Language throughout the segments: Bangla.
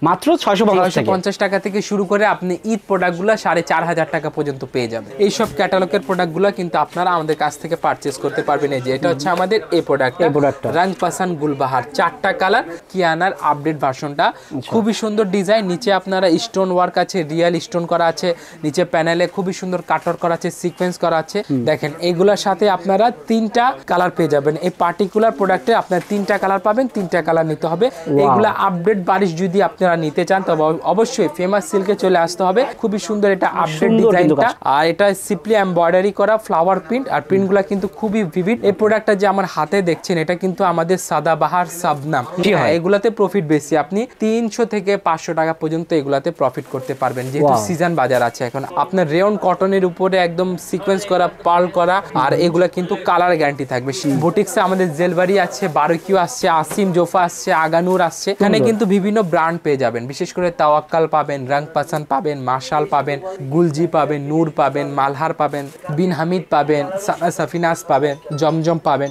মাত্র 650 টাকা থেকে শুরু করে আপনি ঈদ প্রোডাক্টগুলো 4500 টাকা পর্যন্ত পেয়ে যাবেন। এইসব ক্যাটালগের প্রোডাক্টগুলো কিন্তু আপনারা আমাদের কাছ থেকে পারচেজ করতে পারবেন। এই যে এটা হচ্ছে আমাদের এই প্রোডাক্টটা রং পাসান গুলবাহার, 4টা কালার, কিয়ানার আপডেট ভার্সনটা। খুবই সুন্দর ডিজাইন, নিচে আপনারা স্টোন ওয়ার্ক আছে, রিয়েল স্টোন করা আছে, নিচে প্যানেলে খুবই সুন্দর কাটওয়ার্ক করা আছে, সিকোয়েন্স করা আছে। দেখেন এইগুলোর সাথে আপনারা 3টা কালার পেয়ে যাবেন। এই পার্টিকুলার প্রোডাক্টে আপনারা 3টা কালার পাবেন, 3টা কালার নিতে হবে। এইগুলা আপডেট বারিশ যদি আপনারা নিতে চান তবে অবশ্যই ফেমাস সিল্কে চলে আসতে হবে। খুবই সুন্দর এটা আপডেট ডিজাইনটা, আর এটা সিম্পলি এমব্রয়ডারি করা ফ্লাওয়ার প্রিন্ট, আর প্রিন্টগুলো কিন্তু খুবই ভিভিড। এই প্রোডাক্টটা যে আমার হাতে দেখছেন এটা কিন্তু আমাদের সাদাবাহার শাবনাম, এগুলাতে প্রফিট বেশি। আপনি 300 থেকে 500 টাকা পর্যন্ত এগুলাতে প্রফিট করতে পারবেন, যেহেতু সিজন বাজার আছে এখন। আপনার রেয়ন কটনের উপরে একদম সিকোয়েন্স করা, পার্ল করা, আর এগুলা কিন্তু কালার গ্যারান্টি থাকবে। বুটিক্সে আমাদের জেলবারি আছে, বারকিউ আসছে, আসিম জোফা আসছে, আগানুর আসছে। এখানে কিন্তু বিভিন্ন ব্র্যান্ড পেয়ে যাবেন, বিশেষ করে তাওয়াক্কাল পাবেন, রং পাসান পাবেন, মার্শাল পাবেন, গুলজি পাবেন, নূর পাবেন, মালহার পাবেন, বিন হামিদ পাবেন, সাফিনাস পাবেন, জমজম পাবেন।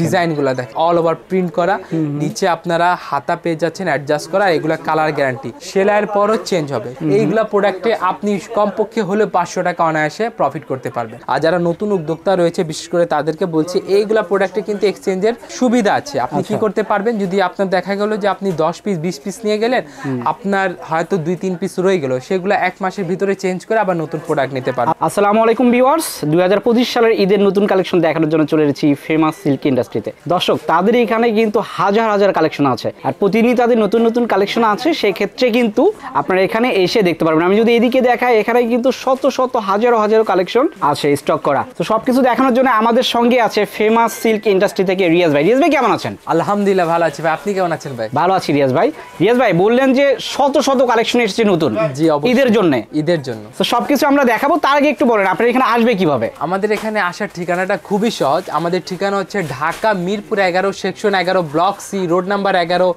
ডিজাইনগুলো দেখেন অল ওভার প্রিন্ট করা, নিচে আপনারা হাতা পেয়ে যাচ্ছেন অ্যাডজাস্ট করা। এগুলা কালার গ্যারান্টি, সেলাইয়ের পরও চেঞ্জ হবে। এইগুলা প্রোডাক্টে আপনি কমপক্ষে হলে 500 টাকা অনায়াসে প্রফিট করতে পারবেন। আর যারা নতুন উদ্যোক্তা রয়েছে বিশেষ করে তাদেরকে বলছি, এইগুলা প্রোডাক্টে কিন্তু এক্সচেঞ্জের সুবিধা আছে। আপনি কি করতে পারবেন, যদি আপনার দেখা গেল যে আপনি 10 পিস 20 পিস নিয়ে গেলেন, আপনার হয়তো 2-3 পিস রয়ে গেল, সেগুলো 1 মাসের ভিতরে চেঞ্জ করে আবার নতুন প্রোডাক্ট নিতে পারবেন। আসসালামু আলাইকুম ভিউয়ার্স, 2025 সালের ঈদের নতুন কালেকশন দেখানোর জন্য চলে এসেছি ফেমাস সিল্ক ইন্ডাস্ট্রিতে। দর্শক, তাদের এখানে কিন্তু হাজার হাজার কালেকশন আছে, আর প্রতিদিন তাদের নতুন নতুন কালেকশন আছে। সেই ক্ষেত্রে কিন্তু আপনারা এখানে এসে দেখতে পারবেন। আমি যদি এদিকে দেখাই, এখানে কিন্তু শত শত হাজারো হাজারো কালেকশন আছে স্টক করা। তো সবকিছু দেখানোর জন্য আমাদের সঙ্গে আছে ফেমাস সিল্ক ইন্ডাস্ট্রি থেকে রিয়াজ ভাই। রিয়াজ ভাই কেমন আছেন? আলহামদুলিল্লাহ ভালো আছি ভাই, আপনি কেমন আছেন ভাই? ভালো আছি রিয়াজ ভাই। রিয়াজ ভাই বললেন যে শত শত কালেকশন এসেছে নতুন ঈদের জন্য। তো সবকিছু আমরা দেখাবো, তার আগে একটু বলেন আপনারা এখানে আসবে কিভাবে? আমাদের এখানে আসার ঠিকানাটা খুবই সহজ। আমাদের ঠিকানা হচ্ছে Dhaka Mirpur 11, section 11, block C, road number 11,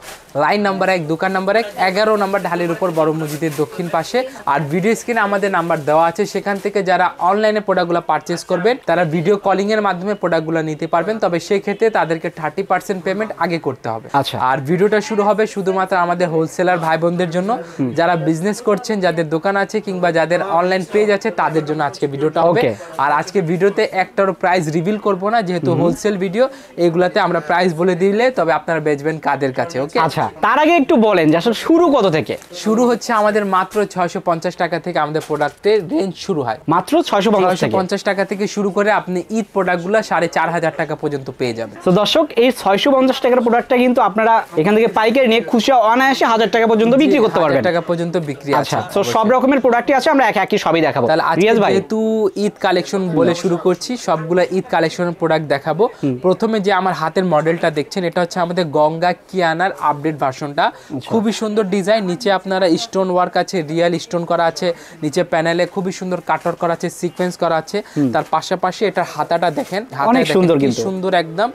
line number 1, দোকান নাম্বার 1, 11 নাম্বার ঢালের উপর বড় মসজিদের দক্ষিণ পাশে। আর ভিডিও স্ক্রিনে আমাদের নাম্বার দেওয়া আছে, সেখান থেকে যারা অনলাইনে প্রোডাক্টগুলো পারচেস করবেন তারা ভিডিও কলিং এর মাধ্যমে প্রোডাক্টগুলো নিতে পারবেন। তবে সেই ক্ষেত্রে তাদেরকে 30% পেমেন্ট আগে করতে হবে। আর ভিডিওটা শুরু হবে শুধুমাত্র আমাদের হোলসেলার ভাই বোনদের জন্য, যারা বিজনেস করছেন, যাদের দোকান আছে কিংবা যাদের অনলাইন পেজ আছে তাদের জন্য আজকে ভিডিওটা হবে। আর আজকে ভিডিওতে একটারও প্রাইস রিভিল করবো না, যেহেতু হোলসেল ভিডিও। এগুলাতে আমরা প্রাইস বলে দিলে তবে আপনারা বেচবেন কাদের কাছে। ওকে, আচ্ছা, তার আগে একটু বলেন যে আসলে শুরু কত থেকে? শুরু হচ্ছে আমাদের মাত্র 650 টাকা থেকে আমাদের প্রোডাক্টের রেঞ্জ শুরু হয়। মাত্র 650 টাকা থেকে শুরু করে আপনি ঈদ প্রোডাক্টগুলো 4500 টাকা পর্যন্ত পেয়ে যাবেন। তো দর্শক, এই 650 টাকার প্রোডাক্টটা কিন্তু আপনারা এখান থেকে পাইকারি নিয়ে খুচরা অনায়াসে 1000 টাকা পর্যন্ত বিক্রি করতে পারবেন। 1000 টাকা পর্যন্ত বিক্রি আছে। আচ্ছা, তো সব রকমের প্রোডাক্টই আছে, আমরা একই সবই দেখাবো। তাহলে আজকে যেহেতু ঈদ কালেকশন বলে শুরু করছি, সবগুলা ঈদ কালেকশনের প্রোডাক্ট দেখাবো। প্রথমে যে আমার হাতের মডেলটা দেখছেন এটা হচ্ছে আমাদের গঙ্গা কিয়ানার আপডেট ভার্সনটা। খুবই সুন্দর ডিজাইন, নিচে আপনারা স্টোন ওয়ার্ক আছে, রিয়েল স্টোন করা আছে, নিচে প্যানেলে খুবই সুন্দর কাটওয়ার্ক করা আছে, সিকোয়েন্স করা আছে। তার পাশাপাশি এটার হাতাটা দেখেন, অনেক সুন্দর, কিন্তু সুন্দর একদম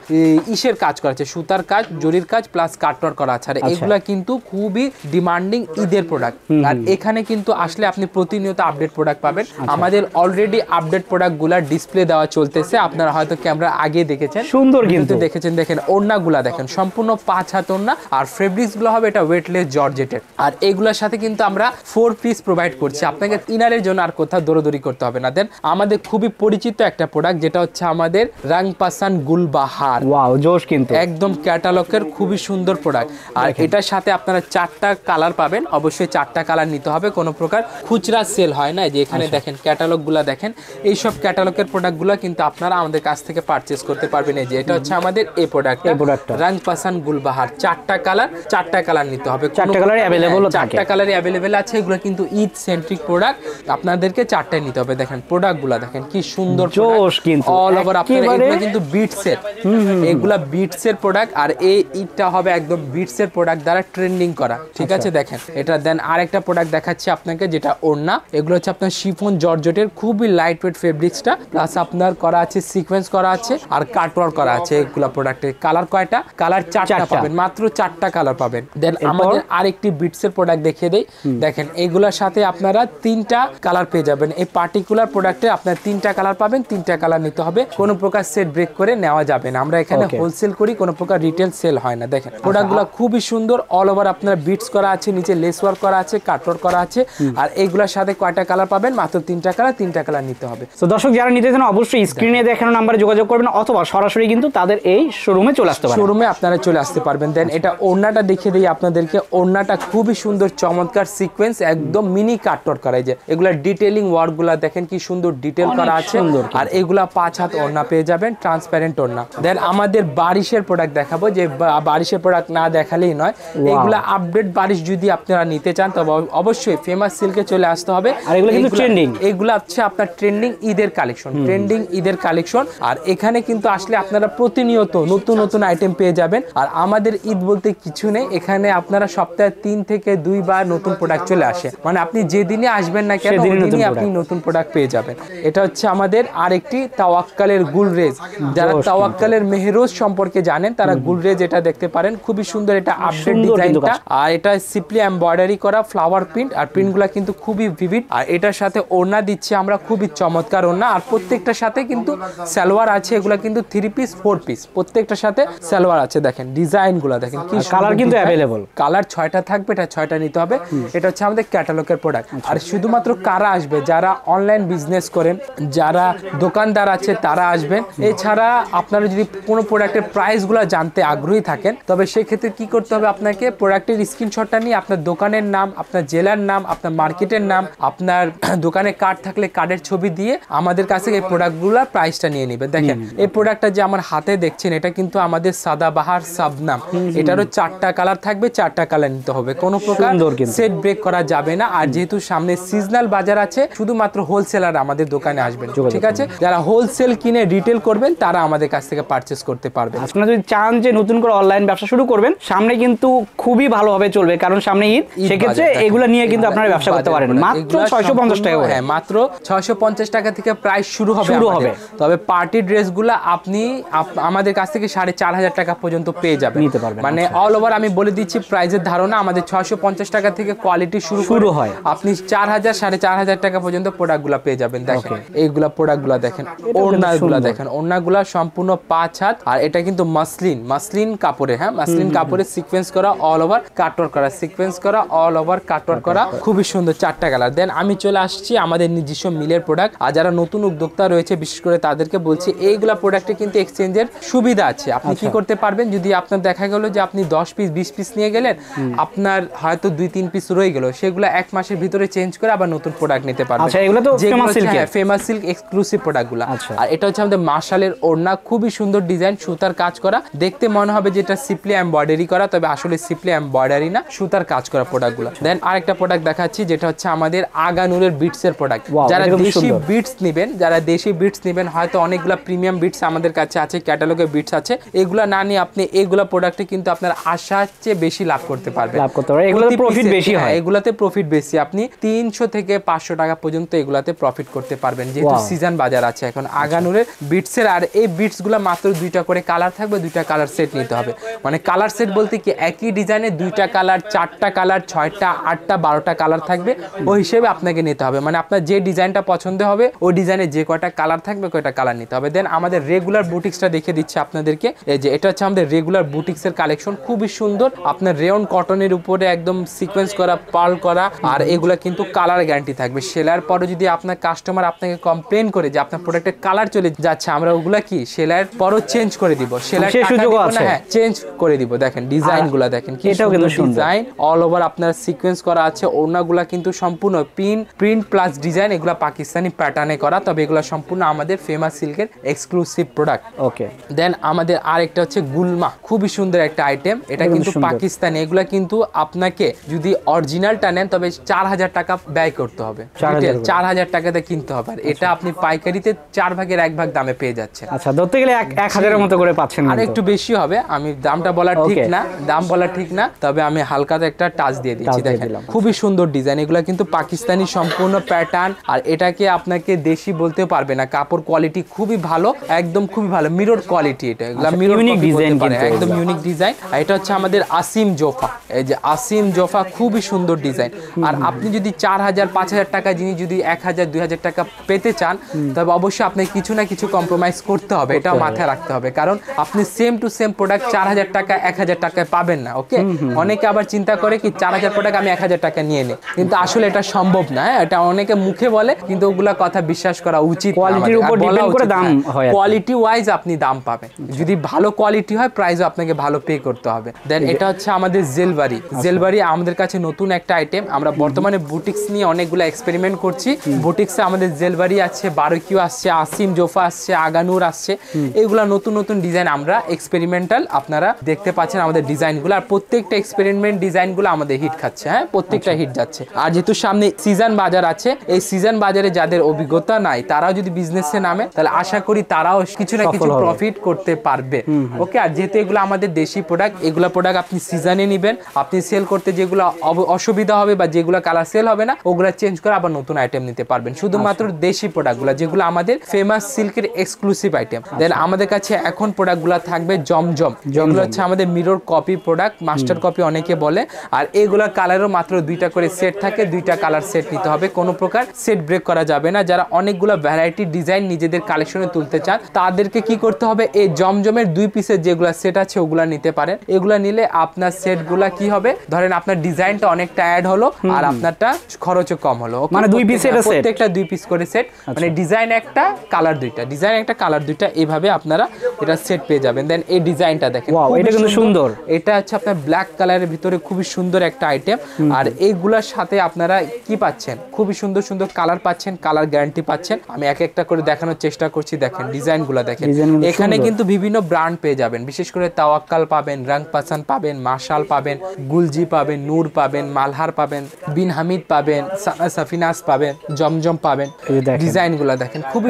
ইসের কাজ করা আছে, সুতার কাজ, জরির কাজ প্লাস কাটওয়ার্ক করা আছে। আর এগুলা কিন্তু খুবই ডিমান্ডিং ঈদের প্রোডাক্ট। আর এখানে কিন্তু আসলে আপনি প্রতিনিয়ত আপডেট প্রোডাক্ট পাবেন। আমাদের অলরেডি আপডেট প্রোডাক্টগুলা ডিসপ্লে দেওয়া চলতেছে, আপনারা হয়তো ক্যামেরা আগে দেখেছেন, সুন্দর কিন্তু দেখেছেন। দেখেন ওড়নাগুলা দেখেন, সম্পূর্ণ 5 হাত ওড়না, আর ফেব্রিক্স গুলো হবে এটা ওয়েটলেস জর্জেটের। আর এগুলোর সাথে কিন্তু আমরা 4 পিস প্রোভাইড করছি, আপনাকে ইনারের জন্য আর কোথাও দৌড়দৌড়ি করতে হবে না। দেন আমাদের খুবই পরিচিত একটা প্রোডাক্ট যেটা হচ্ছে আমাদের রং পাসান গুলবাহার। ওয়াও, জোশ, কিন্তু একদম ক্যাটালগের খুবই সুন্দর প্রোডাক্ট। আর এটার সাথে আপনারা 4টা কালার পাবেন, অবশ্যই 4টা কালার নিতে হবে। কোনো প্রকার খুচরা সেল হয় না। যে এখানে দেখেন ক্যাটালগুলো দেখেন, এইসব ক্যাটালগের প্রোডাক্টগুলো কিন্তু আপনারা আমাদের কাছ থেকে পারচেস করতে পারবেন। এই যে এটা হচ্ছে আমাদের এই প্রোডাক্টটা রং পাসান গুলবাহার, 4টা কালার নিতে হবে। 4টা কালারই अवेलेबल থাকে, 4টা কালারই अवेलेबल আছে। এগুলো কিন্তু ঈদ সেন্ট্রিক প্রোডাক্ট, আপনাদেরকে 4টাই নিতে হবে। দেখেন প্রোডাক্টগুলো দেখেন কি সুন্দর, জোশ কিন্তু অল ওভার। আপনারা এগুলো কিন্তু বিটসের, এগুলা বিটসের প্রোডাক্ট। আর এই ঈদটা হবে একদম বিটসের প্রোডাক্ট দ্বারা ট্রেন্ডিং করা, ঠিক আছে। দেখেন এটা দেন আরেকটা প্রোডাক্ট দেখাচ্ছি আপনাকে, যেটা ওড়না। এগুলো হচ্ছে আপনার শিফন জর্জেটের খুবই লাইট ওয়েট ফেব্রিক্সটা, প্লাস আপনার করা আছে, সিকোয়েন্স করা আছে, আর কাটওয়ার্ক করা আছে। এগুলা প্রোডাক্টের কালার কয়টা? কালার 4টা পাবেন, মাত্র 4টা কালার পাবেন। দেন আমাদের আরেকটি বিটসের প্রোডাক্ট দেখিয়ে দেই। দেখেন এগুলোর সাথে আপনারা 3টা কালার পেয়ে যাবেন। এই পার্টিকুলার প্রোডাক্টে আপনার 3টা কালার পাবেন, 3টা কালার নিতে হবে। কোনো প্রকার সেট ব্রেক করে নেওয়া যাবে না, আমরা এখানে হোলসেল করি, কোনো প্রকার রিটেল সেল হয় না। দেখেন প্রোডাক্টগুলো খুবই সুন্দর, অল ওভার আপনার বিটস করা আছে, নিচে লেস ওয়ার্ক করা আছে, কাটওয়ার্ক করা আছে। আর এইগুলোর সাথে কয়টা কালার পাবেন? মাত্র 3টা কালার নিতে হবে। তো দর্শক যারা নিতে চান অবশ্যই স্ক্রিনে দেখানো নাম্বারে যোগাযোগ করবেন অথবা সরাসরি কিন্তু তাদের এই শোরুমে চলে আসতে পারেন। শোরুমে আপনারা চলে আসতে পারবেন। দেন এটা ওড়নাটা দেখিয়ে দিই আপনাদেরকে। ওড়নাটা খুবই সুন্দর চমৎকার সিকোয়েন্স, একদম মিনি কাটওয়ার্ক করা। যে এগুলা ডিটেইলিং ওয়ার্কগুলা দেখেন কি সুন্দর ডিটেইল করা আছে। আর এগুলা 5 হাত ওড়না পেয়ে যাবেন, ট্রান্সপারেন্ট ওড়না। দেন আমাদের বারিশের প্রোডাক্ট দেখাবো, যে বারিশের প্রোডাক্ট না দেখালেই নয়। এগুলা আপডেট বারিশ যদি আপনারা নিতে চান তবে অবশ্যই ফেমাস সিল্কে চলে আসতে হবে। আর এগুলো কিন্তু ট্রেন্ডিং, এগুলা হচ্ছে আপনার ট্রেন্ডিং ঈদের কালেকশন, ট্রেন্ডিং ঈদের কালেকশন। আর এখানে কিন্তু আসলে আপনারা প্রতিনিয়ত নতুন নতুন আইটেম পেয়ে যাবেন। আর আমাদের ঈদ বলতে কিছু নেই, এখানে আপনারা সপ্তাহে 3 থেকে 2 বার নতুন প্রোডাক্ট চলে আসে। মানে আপনি যেদিনে আসবেন না কেন সেদিনই আপনি নতুন প্রোডাক্ট পেয়ে যাবেন। এটা হচ্ছে আমাদের আরেকটি তাওয়াক্কালের গুলরেজ। যারা তাওয়াক্কালের মেহরোজ সম্পর্কে জানেন তারা গুলরেজ এটা দেখতে পারেন, খুবই সুন্দর। এটা আপডেট ডিজাইনটা, আর এটা সিম্পলি এমব্রয়ডারি করা ফ্লাওয়ার প্রিন্ট। আর প্রিন্টগুলো কিন্তু খুবই ভিভিড। আর এটার সাথে ওড়না দিচ্ছি আমরা, খুবই চমৎকার ওড়না। আর প্রত্যেকটার সাথে কিন্তু সালোয়ার আছে। এগুলা কিন্তু 3 পিস 4 পিস প্রত্যেকটার সাথে সালোয়ার আছে। দেখেন ডিজাইনগুলো দেখেন কি কালার কিন্তু अवेलेबल। কালার 6টা থাকবে, এটা 6টা নিতে হবে। এটা হচ্ছে আমাদের ক্যাটালগের প্রোডাক্ট। আর শুধুমাত্র কারা আসবে? যারা অনলাইন বিজনেস করেন, যারা দোকানদার আছে তারা আসবেন। এছাড়া আপনারা যদি কোনো প্রোডাক্টের প্রাইসগুলো জানতে আগ্রহী থাকেন তবে সেক্ষেত্রে কি করতে হবে? আপনাকে প্রোডাক্টের স্ক্রিনশটটা নিয়ে আপনার দোকানের নাম, আপনার জেলার নাম, আপনার মার্কেটের নাম, আপনার দোকানে কার্ড থাকলে কার্ডের ছবি দিয়ে আমাদের কাছে এই প্রোডাক্টগুলোর প্রাইসটা নিয়ে নেবেন। দেখেন এই প্রোডাক্টটা যে আমার হাতে দেখছেন এটা কিন্তু আমাদের সাদাবাহার শাবনাম। এটারও 4টা কালার থাকবে, 4টা কালার নিতে হবে, কোনো প্রকার সেট ব্রেক করা যাবে না। আর যেহেতু সামনে সিজনাল বাজার আছে, শুধুমাত্র হোলসেলার আমাদের দোকানে আসবেন, ঠিক আছে? যারা হোলসেল কিনে রিটেল করবেন তারা আমাদের কাছ থেকে পারচেজ করতে পারবেন। আপনারা যদি চান যে নতুন করে অনলাইন ব্যবসা শুরু করবেন, সামনে কিন্তু খুবই ভালোভাবে চলবে, কারণ সামনে ঈদ, সেক্ষেত্রে এগুলো নিয়ে কিন্তু আপনারা ব্যবসা করতে পারেন মাত্র 650 টাকা। হ্যাঁ, মাত্র 650 টাকা থেকে প্রাইস শুরু হবে। তবে পার্টি ড্রেসগুলো আপনি আমাদের কাছ থেকে 4500 টাকা পর্যন্ত পেয়ে যাবেন, নিতে পারবেন। মানে অল ওভার আমি বলে দিচ্ছি প্রাইসের ধারণা। আমাদের 650 টাকা থেকে কোয়ালিটি শুরু হয়, আপনি 4000 4500 টাকা পর্যন্ত প্রোডাক্টগুলো পেয়ে যাবেন। দেখেন এইগুলা প্রোডাক্টগুলো দেখেন, ওড়নাগুলো দেখেন, ওড়নাগুলো সম্পূর্ণ 5 হাত। আর এটা কিন্তু মাসলিন কাপড়ে, হ্যাঁ মাসলিন কাপড়ে সিকোয়েন্স করা, অল ওভার কাটওয়ার্ক করা, সিকোয়েন্স করা, অল ওভার কাটওয়ার্ক করা, খুবই সুন্দর 4টা কালার। দেন আমি চলে আসছি আমাদের নিজস্ব মিলের প্রোডাক্ট। আর যারা নতুন উদ্যোক্তা রয়েছে বিশেষ করে তাদেরকে বলছি এইগুলা প্রোডাক্টে কিন্তু এক্সচেঞ্জের সুবিধা আছে। আপনি কি করতে পারবেন? যদি আপনার দেখা গেল যে আপনি 10 পিস 20 পিস নিয়ে গেলেন, আপনার হয়তো 2-3 পিস রয়ে গেল, সেগুলো 1 মাসের ভিতরে চেঞ্জ করে আবার নতুন প্রোডাক্ট নিতে পারবেন। আচ্ছা, এগুলো তো ফেমাস সিল্ক এক্সক্লুসিভ প্রোডাক্টগুলো। আর এটা হচ্ছে আমাদের মার্শালের ওড়না, খুবই সুন্দর ডিজাইন, সুতার কাজ করা। দেখতে মনে হবে যেটা সিম্পলি এমব্রয়ডারি করা, তবে আসলে সিম্পলি এমব্রয়ডারি না, সুতার কাজ করা প্রোডাক্টগুলো। দেন আরেকটা প্রোডাক্ট দেখাচ্ছি যেটা হচ্ছে আমাদের আগানুরের বিটসের প্রোডাক্ট। যারা দেশি বিটস নেবেন, হয়তো অনেকগুলো প্রিমিয়াম বিটস আমাদের কাছে আছে, ক্যাটালগে বিটস আছে, এগুলা না নিয়ে আপনি এগুলা প্রোডাক্টে কিন্তু আপনার আশার চেয়ে বেশি লাভ করতে পারবেন। এগুলোতে প্রফিট বেশি হয়। এগুলাতে প্রফিট বেশি, আপনি 300 থেকে 500 টাকা পর্যন্ত এগুলাতে প্রফিট করতে পারবেন, যেহেতু সিজন বাজার আছে এখন আগানুরের বিটসের। আর এই বিটসগুলো মাত্র 2টা করে কালার থাকবে, 2টা কালার সেট নিতে হবে। মানে কালার সেট বলতে কি, একই ডিজাইনে 2টা কালার, 4টা কালার, 6টা 8টা 12টা কালার থাকবে, ওই হিসেবে আপনাকে নিতে হবে। মানে আপনার যে ডিজাইনটা পছন্দ হবে ওই ডিজাইনে যে কয়টা কালার থাকবে কয়টা কালার নিতে হবে। দেন আমাদের রেগুলার বুটিক্সটা দেখে দিচ্ছি আপনাদেরকে। এই যে এটা হচ্ছে আমাদের রেগুলার বুটিক্সের কালেকশন, খুবই সুন্দর। আপনার রেয়ন কটনের উপরে একদম সিকোয়েন্স করা, পার্ল করা। আর এগুলা কিন্তু কালার গ্যারান্টি থাকবে। সেলাইয়ের পরে যদি আপনার কাস্টমার আপনাকে কমপ্লেন করে যে আপনার প্রোডাক্টের কালার চলে যাচ্ছে, আমরা ওগুলা কি সেলাইয়ের পরও চেঞ্জ করে দিব, সেলাই চেঞ্জ করে দিব। দেখেন ডিজাইনগুলো দেখেন কি সুন্দর ডিজাইন, অল ওভার আপনার সিকোয়েন্স করা আছে। ওড়নাগুলা কিন্তু সম্পূর্ণ প্রিন্ট প্লাস ডিজাইন, এগুলা পাকিস্তানি প্যাটার্নে করা, তবে এগুলা সম্পূর্ণ আমাদের ফেমাস সিল্কের এক্সক্লুসিভ প্রোডাক্ট। ওকে, দেন আমাদের আরেকটা হচ্ছে গুলমা, খুবই সুন্দর একটা আইটেম, এটা কিন্তু পাকিস্তানি। এগুলা কিন্তু আপনাকে যদি অরিজিনালটা নেন তবে 4000 টাকা ব্যয় করতে হবে, 4000 টাকাতে কিনতে হবে। আর এটা আপনি পাইকারিতে 4 ভাগের 1 ভাগ দামে পেয়ে যাচ্ছেন। আচ্ছা, ধরতে গেলে 1000 এর মতো করে পাচ্ছেন। আর একটু বেশি হবে, আমি দামটা বলা ঠিক না, তবে আমি হালকাতে একটা টাচ দিয়ে দিচ্ছি। দেখেন খুবই সুন্দর ডিজাইন, এগুলা কিন্তু পাকিস্তানি সম্পূর্ণ প্যাটার্ন। আর এটাকে আপনাকে দেশি বলতে পারবে না, কাপড় কোয়ালিটি খুবই ভালো, একদম খুবই ভালো, মিরর কোয়ালিটি। এটা মিরর ডিজাইন, একদম ইউনিক ডিজাইন। আর এটা হচ্ছে আমাদের আসিম জোফা, এই যে আসিম জোফা, খুবই সুন্দর ডিজাইন। আর আপনি যদি 4000 5000 টাকা জিনিস যদি 1000 2000 টাকা পেতে চান তবে অবশ্যই আপনাকে কিছু না কিছু কম্প্রোমাইজ করতে হবে, এটা মাথায় রাখতে হবে। কারণ আপনি সেম টু সেম প্রোডাক্ট 4000 টাকা 1000 টাকায় পাবেন না। ওকে, অনেকে আবার আবার চিন্তা করে কি 4000 প্রোডাক্ট আমি 1000 টাকা নিয়ে নিই, কিন্তু আসলে এটা সম্ভব না। এটা অনেকে মুখে বলে, কিন্তু ওগুলা কথা বিশ্বাস করা উচিত। কোয়ালিটির উপর ডিপেন্ড করে দাম হয়, কোয়ালিটি ওয়াইজ আপনি দাম পাবেন। যদি ভালো কোয়ালিটি হয় প্রাইসও আপনাকে ভালো পে করতে হবে। দেন এটা হচ্ছে আমাদের জেলবারি। জেলবারি আমাদের কাছে নতুন একটা আইটেম। আমরা বর্তমানে বুটিক্স নিয়ে অনেকগুলো এক্সপেরিমেন্ট করছি। বুটিক্সে আমাদের জেলবারি আছে, বারকিউ আসছে, আসিম জোফা আসছে, আগানুর আসছে। এইগুলা নতুন নতুন ডিজাইন আমরা এক্সপেরিমেন্টাল আপনারা দেখতে পাচ্ছেন আমাদের ডিজাইনগুলো। আর প্রত্যেকটা এক্সপেরিমেন্ট ডিজাইনগুলো আমাদের হিট খাচ্ছে, হ্যাঁ প্রত্যেকটা হিট যাচ্ছে। আর যেহেতু সামনে সিজন বাজার আছে, এই সিজন বাজারে যাদের অভিজ্ঞতা নাই তারাও যদি বিজনেসে নামে তাহলে আশা করি তারাও কিছু না কিছু প্রফিট করতে পারবে। ওকে, আর যেহেতু এগুলো আমাদের দেশি প্রোডাক্ট, এগুলো প্রোডাক্ট আপনি সিজনে নেবেন, আপনি সেল করতে যেগুলো অসুবিধা হবে বা যেগুলো কালার সেল হবে না ওগুলো চেঞ্জ করে আবার নতুন আইটেম নিতে পারবেন। শুধুমাত্র দেশি প্রোডাক্টগুলো যেগুলো আমাদের ফেমাস সিল্কের এক্সক্লুসিভ আইটেম। দেন আমাদের কাছে এখন প্রোডাক্টগুলো থাকবে জমজম। যেগুলো হচ্ছে আমাদের mirror copy product, master copy অনেকে বলে। আর এগুলোর কালারও মাত্র 2টা করে সেট থাকে, 2টা কালার সেট নিতে হবে, কোনো প্রকার সেট ব্রেক করা যাবে না। যারা অনেকগুলো ভ্যারাইটি ডিজাইন নিজেদের কালেকশনে তুলতে চান তাদেরকে কি করতে হবে, এই জমজমের 2 পিসের যেগুলো সেট আছে ওগুলা নিতে পারেন। এগুলা নিলে আপনার সেটগুলা কি হবে, ধরেন আপনার ডিজাইনটা অনেকটা অ্যাড হলো আর আপনারটা খরচও কম হলো। মানে 2 পিসের সেট, প্রত্যেকটা 2 পিস করে সেট, মানে ডিজাইন একটা কালার 2টা, ডিজাইন একটা কালার 2টা, এইভাবে আপনারা এটা সেট পেয়ে যাবেন। দেন এই ডিজাইনটা দেখেন, ওয়াও এটা কিন্তু সুন্দর। এটা হচ্ছে আপনার ব্ল্যাক কালারের ভিতরে খুবই সুন্দর একটা আইটেম। আর এইগুলার সাথে আপনারা কি পাচ্ছেন, খুবই সুন্দর সুন্দর কালার পাচ্ছেন, কালার গ্যারান্টি পাচ্ছেন। আমি এক একটা করে দেখানোর চেষ্টা করছি। দেখেন ডিজাইনগুলো দেখেন, এখানে কিন্তু বিভিন্ন ব্র্যান্ড পেয়ে যাবেন, বিশেষ করে তাওয়াক্কাল পাবেন, রং পাসান পাবেন, মাশাল পাবেন, গুলজি পাবেন, নূর পাবেন, মালহার পাবেন, বিন হামিদ পাবেন, সাফিনাস পাবেন, জমজম পাবেন। ডিজাইনগুলো দেখেন খুবই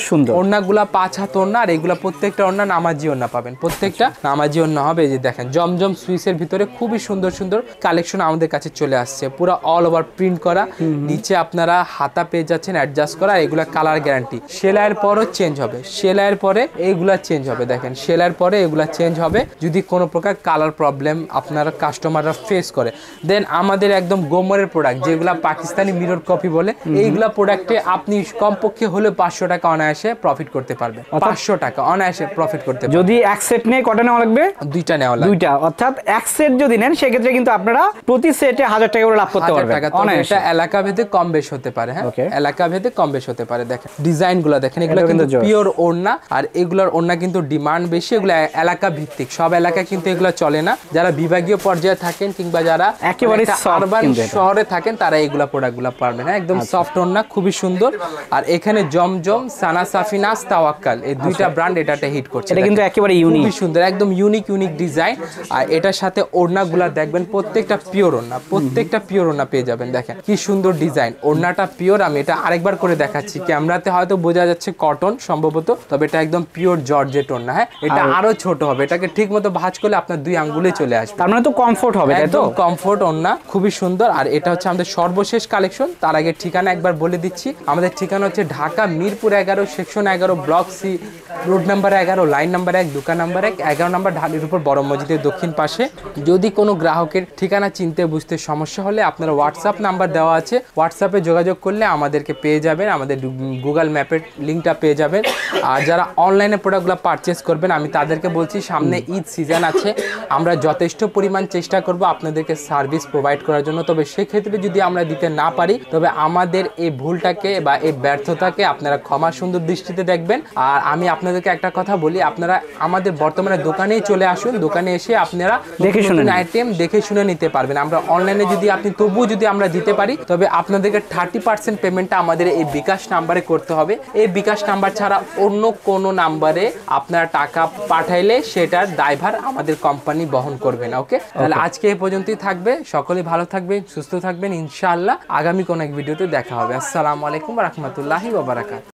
সুন্দর। ওড়নাগুলো 5 হাত ওড়না, আর এগুলা প্রত্যেকটা ওড়না নামাজি ওড়না পাবেন, প্রত্যেকটা নামাজি ওড়না হবে। এই যে দেখেন জমজম সুইসের ভিতরে খুবই সুন্দর সুন্দর কালেকশন আমাদের কাছে চলে আসছে, পুরো অল ওভার প্রিন্ট করা। নিচে আপনারা হাতা পেয়ে যাচ্ছেন অ্যাডজাস্ট করা, এগুলা কালার গ্যারান্টি। সেলাইয়ের পরও চেঞ্জ হবে, সেলাইয়ের পরে এইগুলা চেঞ্জ হবে। দেখেন সেলাইয়ের পরে এগুলা চেঞ্জ হবে যদি কোনো প্রকার কালার প্রবলেম আপনারা কাস্টমাররা ফেস করে। দেন আমাদের একদম গোমরের প্রোডাক্ট যেগুলা পাকিস্তানি মিরর কপি বলে, এইগুলা প্রোডাক্টে আপনি কমপক্ষে হলে 500 টাকা অনায়াসে প্রফিট করতে পারবেন। 500 টাকা অনায়াসে প্রফিট করতে পারবেন। যদি এক সেট নেয় কটা নেওয়া লাগবে? 2টা নেওয়া লাগবে। 2টা, অর্থাৎ এক সেট যদি নেন সেক্ষেত্রে কিন্তু আপনারা প্রতি সেটে 1000 টাকা করে লাভ করতে পারবেন। এটা এলাকা ভেদে কম বেশ হতে পারে, হ্যাঁ এলাকা ভেদে কম বেশ হতে পারে। দেখেন ডিজাইনগুলো দেখেন, এগুলো কিন্তু পিওর ওড়না, আর এগুলোর ওড়না কিন্তু ডিমান্ড বেশি। এগুলো এলাকা ভিত্তিক, সব এলাকায় কিন্তু এগুলো চলে না। যারা বিভাগীয় পর্যায়ে থাকেন কিংবা যারা একেবারে আরবান শহরে থাকেন তারা এগুলা প্রোডাক্টগুলো পারবেন। হ্যাঁ একদম সফট ওড়না, খুবই সুন্দর। আর এখানে জমজম, সানা সাফিনাস, তাওয়াক্কাল এই 2টা ব্র্যান্ড এটাতে হিট করছে। এটা কিন্তু একেবারে ইউনিক, খুবই সুন্দর, একদম ইউনিক ডিজাইন। আর এটার সাথে ওড়নাগুলা দেখবেন প্রত্যেকটা পিওর ওড়না, প্রত্যেকটা পিওর ওড়না পেয়ে যাবেন। দেখেন কি সুন্দর ডিজাইন, ওড়নাটা পিওর। আমি এটা আরেকবার করে দেখাচ্ছি, ক্যামেরাতে হয়তো বোঝা যাচ্ছে কটন সম্ভবত, তবে এটা একদম পিওর জর্জেট ওড়না। হ্যাঁ এটা আরো ছোট হবে, এটাকে ঠিক মতো ভাঁজ করলে আপনার 2 আঙ্গুলে চলে আসবে। তার মানে তো কমফোর্ট হবে, তাই তো? কমফোর্ট ওড়না, খুবই সুন্দর। আর এটা হচ্ছে আমাদের সর্বশেষ কালেকশন। তার আগে ঠিকানা একবার বলে দিচ্ছি। আমাদের ঠিকানা হচ্ছে Dhaka Mirpur 11, section 11, block C, road number 11, line number 1, দোকান নাম্বার 1, 11 নম্বর ঢালির উপর বড় মসজিদের দক্ষিণ পাশে। যদি কোনো গ্রাহকের ঠিকানা চিনতে বুঝতে সমস্যা হলে আপনারা হোয়াটসঅ্যাপ নাম্বার দেওয়া আছে, হোয়াটসঅ্যাপে যোগাযোগ করলে আমাদেরকে পেয়ে যাবেন, আমাদের গুগল ম্যাপের লিঙ্কটা পেয়ে যাবেন। আর যারা অনলাইনে প্রোডাক্টগুলো পারচেস করবেন আমি তাদেরকে বলছি সামনে ঈদ সিজন আছে, আমরা যথেষ্ট পরিমাণ চেষ্টা করব আপনাদেরকে সার্ভিস প্রোভাইড করার জন্য। তবে সেক্ষেত্রে যদি আমরা দিতে না পারি তবে আমাদের এই ভুলটাকে বা এই ব্যর্থতাকে আপনারা ক্ষমা সুন্দর দৃষ্টিতে দেখবেন। আর আমি আপনাদেরকে একটা কথা বলি, আপনারা আমাদের বর্তমানে দোকানেই চলে আসুন, দোকানে এসে আপনারা দেখে শুনে আইটেম দেখে শুনে নিতে পারবেন। আমরা অনলাইনে যদি আপনি তবুও যদি আমরা দিতে পারি তবে আপনাদেরকে 30% পেমেন্টটা আমাদের এই বিকাশ নাম্বারে করতে হবে। এই বিকাশ নাম্বার ছাড়া অন্য কোনো নাম্বারে আপনারা টাকা পাঠাইলে সেটার দায়ভার আমাদের কোম্পানি বহন করবে না। ওকে, তাহলে আজকে এই পর্যন্তই থাকবে। সকলেই ভালো থাকবেন, সুস্থ থাকবেন, ইনশাআল্লাহ আগামী কোনো এক ভিডিওতে দেখা হবে। আসসালামু আলাইকুম ওয়া রাহমাতুল্লাহি ওয়া বারাকাতুহু।